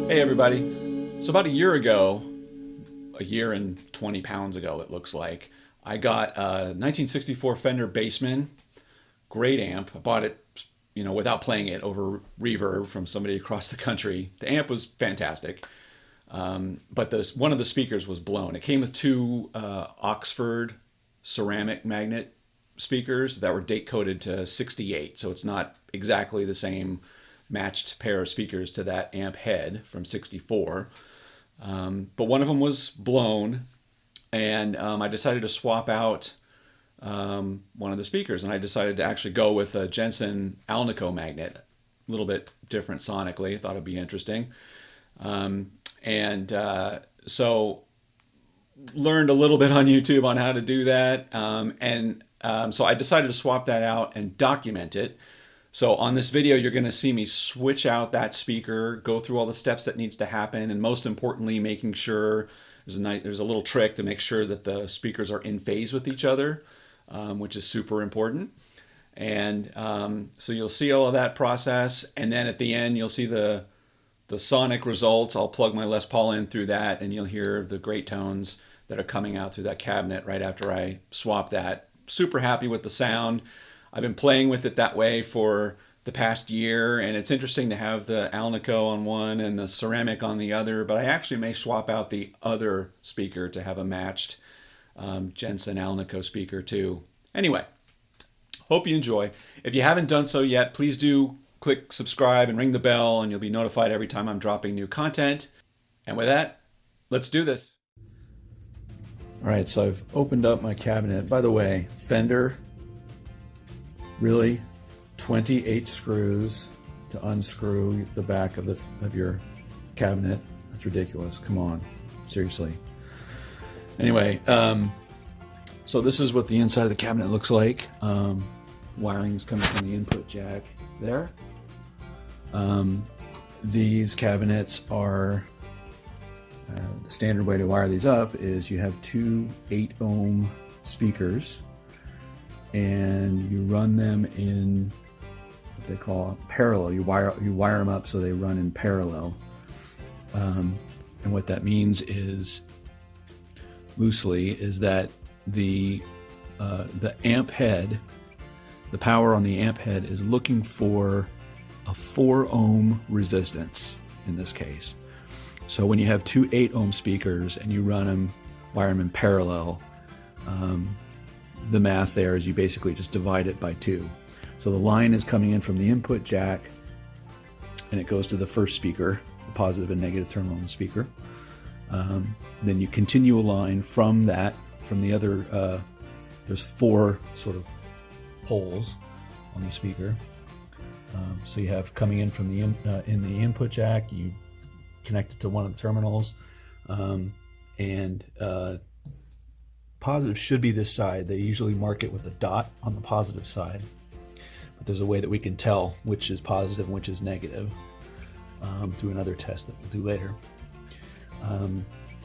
Hey everybody. So about a year ago, a year and 20 pounds ago it looks like, I got a 1964 Fender Bassman, great amp. I bought it, without playing it over reverb from somebody across the country. The amp was fantastic, but one of the speakers was blown. It came with two Oxford ceramic magnet speakers that were date coded to 68, so it's not exactly the same matched pair of speakers to that amp head from 64. But one of them was blown, and I decided to swap out one of the speakers, and I decided to actually go with a Jensen Alnico magnet, a little bit different sonically. I thought it'd be interesting, so learned a little bit on YouTube on how to do that, so I decided to swap that out and document it. So on this video, you're going to see me switch out that speaker, go through all the steps that needs to happen, and most importantly, making sure there's a little trick to make sure that the speakers are in phase with each other, which is super important. And so you'll see all of that process, and then at the end, you'll see the sonic results. I'll plug my Les Paul in through that, and you'll hear the great tones that are coming out through that cabinet right after I swap that. Super happy with the sound. I've been playing with it that way for the past year, and it's interesting to have the Alnico on one and the ceramic on the other, but I actually may swap out the other speaker to have a matched Jensen Alnico speaker too. Anyway, hope you enjoy. If you haven't done so yet, please do click subscribe and ring the bell, and you'll be notified every time I'm dropping new content. And with that, let's do this. All right, so I've opened up my cabinet. By the way, Fender, really, 28 screws to unscrew the back of your cabinet. That's ridiculous. Come on, seriously. Anyway, so this is what the inside of the cabinet looks like. Wiring is coming from the input jack there. These cabinets are the standard way to wire these up is you have two 8-ohm speakers, and you run them in what they call parallel. You wire them up so they run in parallel, and what that means is, loosely, is that the amp head, the power on the amp head, is looking for a 4-ohm resistance in this case. So when you have two 8-ohm speakers and you wire them in parallel, the math there is you basically just divide it by 2. So the line is coming in from the input jack, and it goes to the first speaker, the positive and negative terminal on the speaker. Then you continue a line from the other, there's 4 sort of holes on the speaker. So you have coming in from in the input jack, you connect it to one of the terminals, and positive should be this side. They usually mark it with a dot on the positive side, but there's a way that we can tell which is positive and which is negative through another test that we'll do later.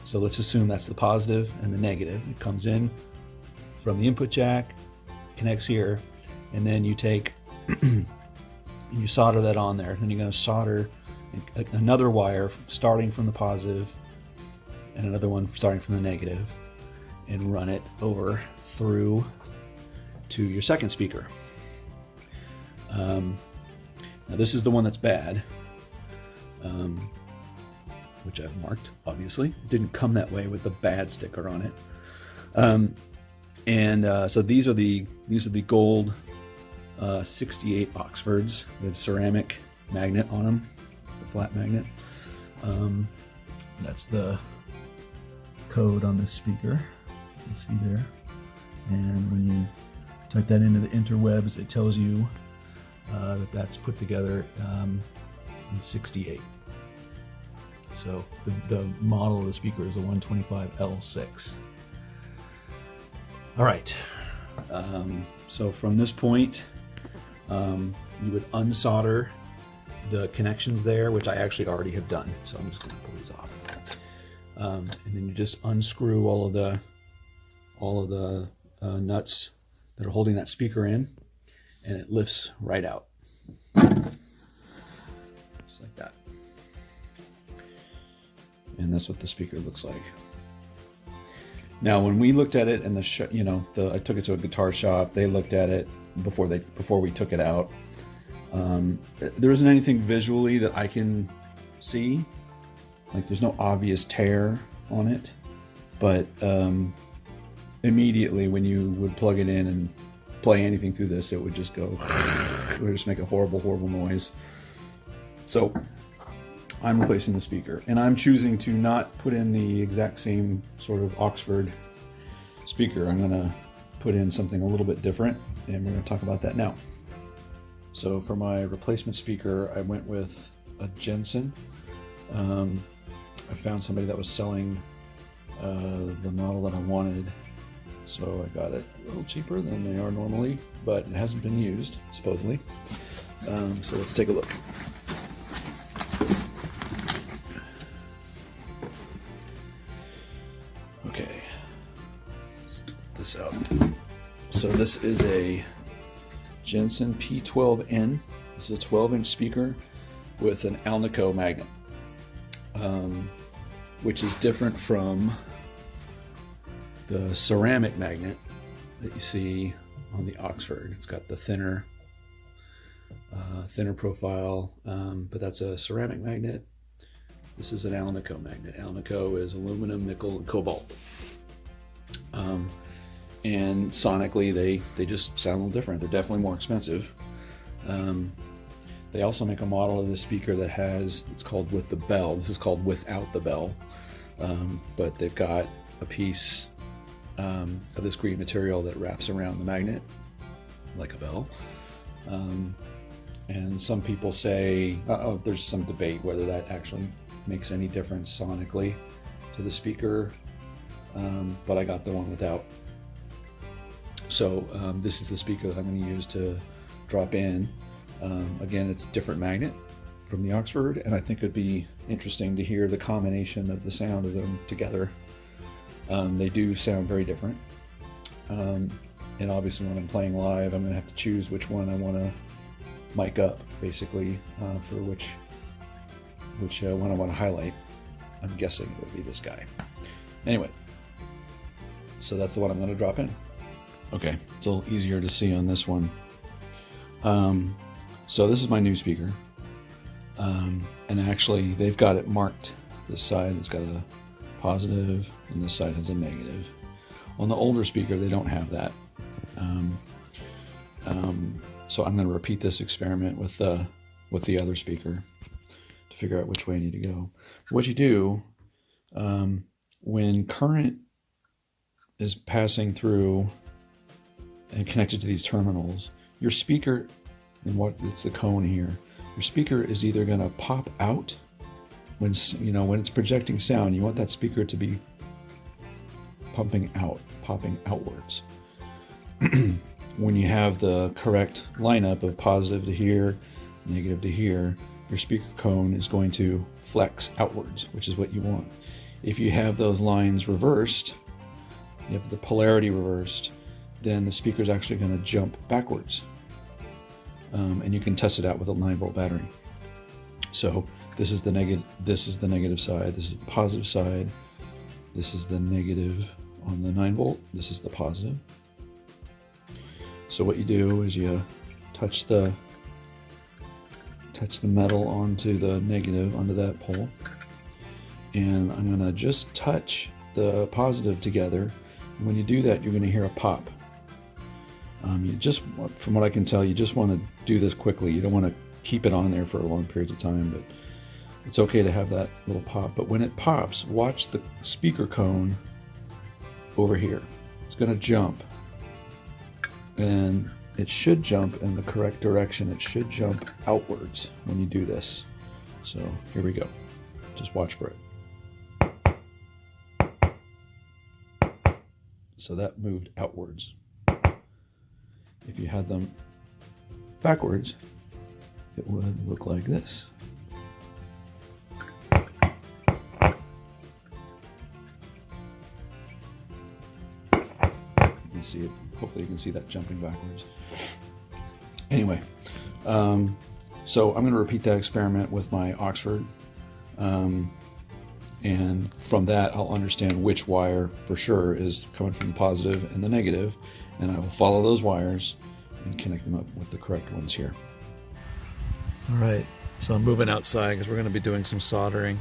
So let's assume that's the positive and the negative. It comes in from the input jack, connects here, and then you take and you solder that on there. Then you're going to solder another wire starting from the positive and another one starting from the negative, and run it over through to your second speaker. Now this is the one that's bad, which I've marked, obviously. It didn't come that way with the bad sticker on it. So these are the gold 68 Oxfords with ceramic magnet on them, the flat magnet. That's the code on this speaker. You can see there. And when you type that into the interwebs, it tells you that that's put together in 68. So the model of the speaker is the 125L6. All right. So from this point, you would unsolder the connections there, which I actually already have done. So I'm just going to pull these off. And then you just unscrew all of the nuts that are holding that speaker in, and it lifts right out, just like that. And that's what the speaker looks like. Now, when we looked at it in the I took it to a guitar shop. They looked at it before we took it out. There isn't anything visually that I can see. Like, there's no obvious tear on it, but immediately when you would plug it in and play anything through this, it would just go, it would just make a horrible, horrible noise. So I'm replacing the speaker, and I'm choosing to not put in the exact same sort of Oxford speaker. I'm gonna put in something a little bit different, and we're gonna talk about that now. So for my replacement speaker, I went with a Jensen. I found somebody that was selling the model that I wanted, so I got it a little cheaper than they are normally, but it hasn't been used, supposedly. So let's take a look. Okay, let's get this out. So this is a Jensen P12N. This is a 12-inch speaker with an Alnico magnet, which is different from the ceramic magnet that you see on the Oxford. It's got the thinner profile, but that's a ceramic magnet. This is an Alnico magnet. Alnico is aluminum, nickel, and cobalt. And sonically, they just sound a little different. They're definitely more expensive. They also make a model of this speaker that it's called with the bell. This is called without the bell. But they've got a piece of this green material that wraps around the magnet like a bell. And some people say, there's some debate whether that actually makes any difference sonically to the speaker, but I got the one without. So this is the speaker that I'm going to use to drop in. Again, it's a different magnet from the Oxford, and I think it'd be interesting to hear the combination of the sound of them together. They do sound very different, and obviously when I'm playing live, I'm going to have to choose which one I want to mic up, basically, for which one I want to highlight. I'm guessing it would be this guy. Anyway, so that's the one I'm going to drop in. Okay, it's a little easier to see on this one. So this is my new speaker, and actually they've got it marked. This side it's got a positive, and this side has a negative. On the older speaker, they don't have that. So I'm going to repeat this experiment with the other speaker to figure out which way I need to go. What you do when current is passing through and connected to these terminals, your speaker, and it's the cone here, your speaker is either going to pop out when it's projecting sound. You want that speaker to be popping outwards. When you have the correct lineup of positive to here, negative to here, your speaker cone is going to flex outwards, which is what you want. If you have those lines reversed, you have the polarity reversed, then the speaker is actually going to jump backwards. And you can test it out with a 9-volt battery. So this is the negative side, this is the positive side, this is the negative on the 9-volt, this is the positive. So what you do is you touch the metal onto the negative, onto that pole, and I'm going to just touch the positive together. And when you do that, you're going to hear a pop. From what I can tell, you just want to do this quickly. You don't want to keep it on there for long periods of time, but it's okay to have that little pop. But when it pops, watch the speaker cone over here. It's going to jump, and it should jump in the correct direction. It should jump outwards when you do this. So here we go. Just watch for it. So that moved outwards. If you had them backwards, it would look like this. You can see it. Hopefully you can see that jumping backwards. Anyway, so I'm going to repeat that experiment with my Oxford. And And from that, I'll understand which wire for sure is coming from the positive and the negative, and I will follow those wires and connect them up with the correct ones here. All right, so I'm moving outside because we're going to be doing some soldering.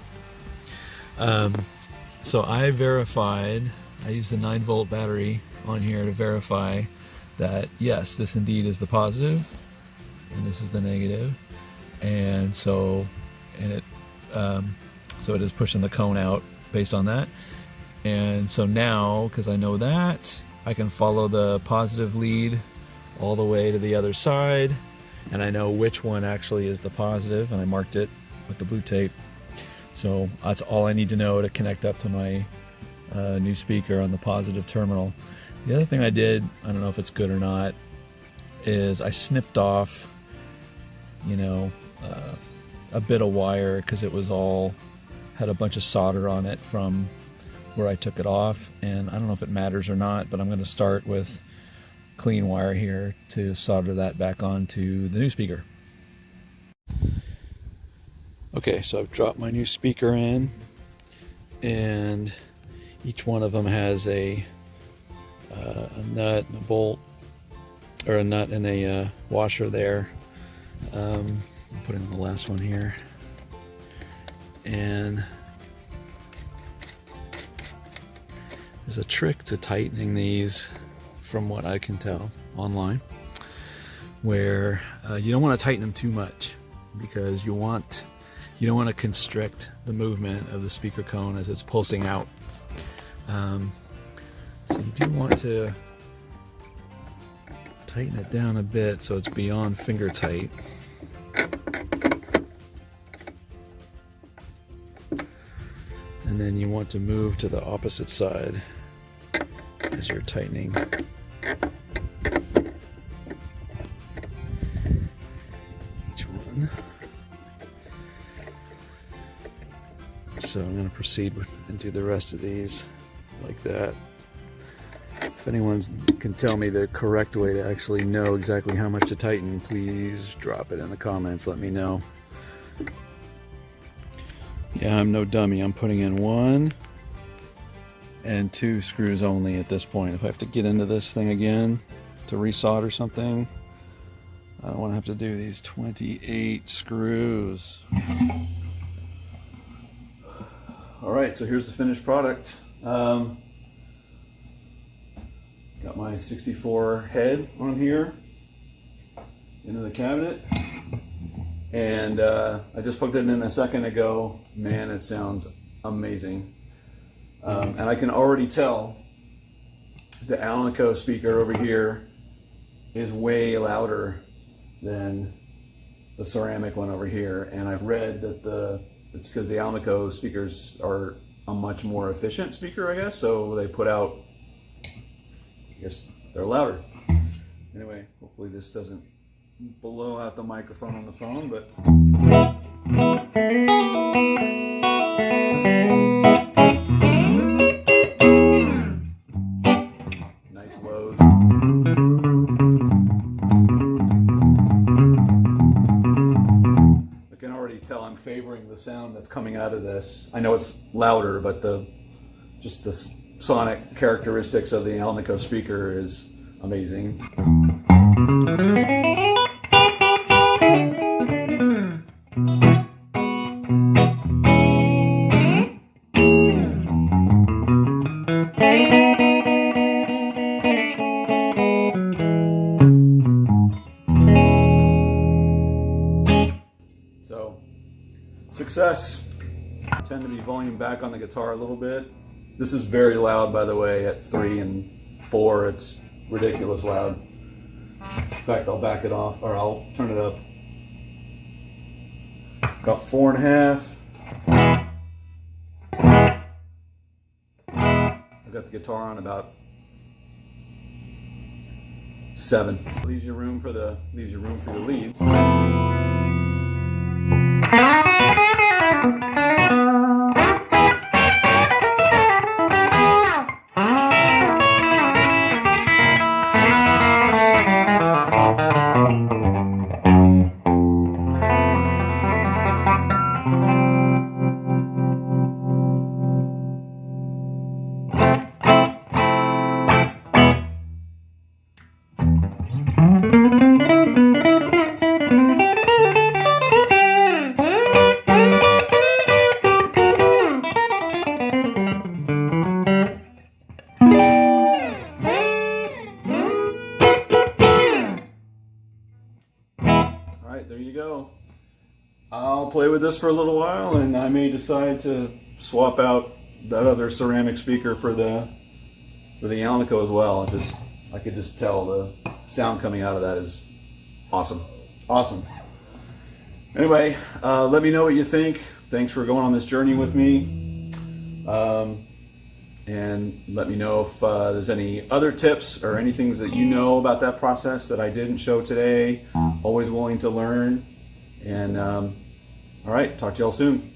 So I verified, I used the 9-volt battery on here to verify that yes, this indeed is the positive and this is the negative. And so, so it is pushing the cone out based on that. And so now, because I know that, I can follow the positive lead all the way to the other side, and I know which one actually is the positive, and I marked it with the blue tape. So that's all I need to know to connect up to my new speaker on the positive terminal. The other thing I did, I don't know if it's good or not, is I snipped off, you know, a bit of wire because it was all, had a bunch of solder on it from where I took it off, and I don't know if it matters or not, but I'm going to start with clean wire here to solder that back onto the new speaker. Okay, so I've dropped my new speaker in, and each one of them has a nut and a bolt, or a nut and a washer there. I'm putting the last one here, and there's a trick to tightening these, from what I can tell online, where you don't want to tighten them too much, because you don't want to constrict the movement of the speaker cone as it's pulsing out. So you do want to tighten it down a bit so it's beyond finger tight. And then you want to move to the opposite side as you're tightening. Each one. So I'm going to proceed and do the rest of these like that. If anyone can tell me the correct way to actually know exactly how much to tighten, please drop it in the comments, let me know. Yeah, I'm no dummy. I'm putting in 1 and 2 screws only at this point. If I have to get into this thing again to resolder something, I don't want to have to do these 28 screws. Alright, so here's the finished product. Got my 64 head on here into the cabinet, and I just plugged it in a second ago. Man, it sounds amazing. And I can already tell the Alnico speaker over here is way louder than the ceramic one over here, and I've read that it's because the Alnico speakers are a much more efficient speaker, I guess, so they put out, I guess they're louder. Anyway, hopefully this doesn't blow out the microphone on the phone, but nice lows. I can already tell I'm favoring the sound that's coming out of this. I know it's louder, but just the sonic characteristics of the Alnico speaker is amazing. So, success. I tend to be volume back on the guitar a little bit. This is very loud, by the way, at 3 and 4. It's ridiculous loud. In fact, I'll back it off, or I'll turn it up. About 4.5. I've got the guitar on about 7. Leaves you room for the leads. All right, there you go. I'll play with this for a little while, and I may decide to swap out that other ceramic speaker for the Alnico as well. I could just tell the sound coming out of that is awesome. Awesome. Anyway, let me know what you think. Thanks for going on this journey with me. And let me know if there's any other tips or anything that you know about that process that I didn't show today. Always willing to learn. And all right, talk to y'all soon.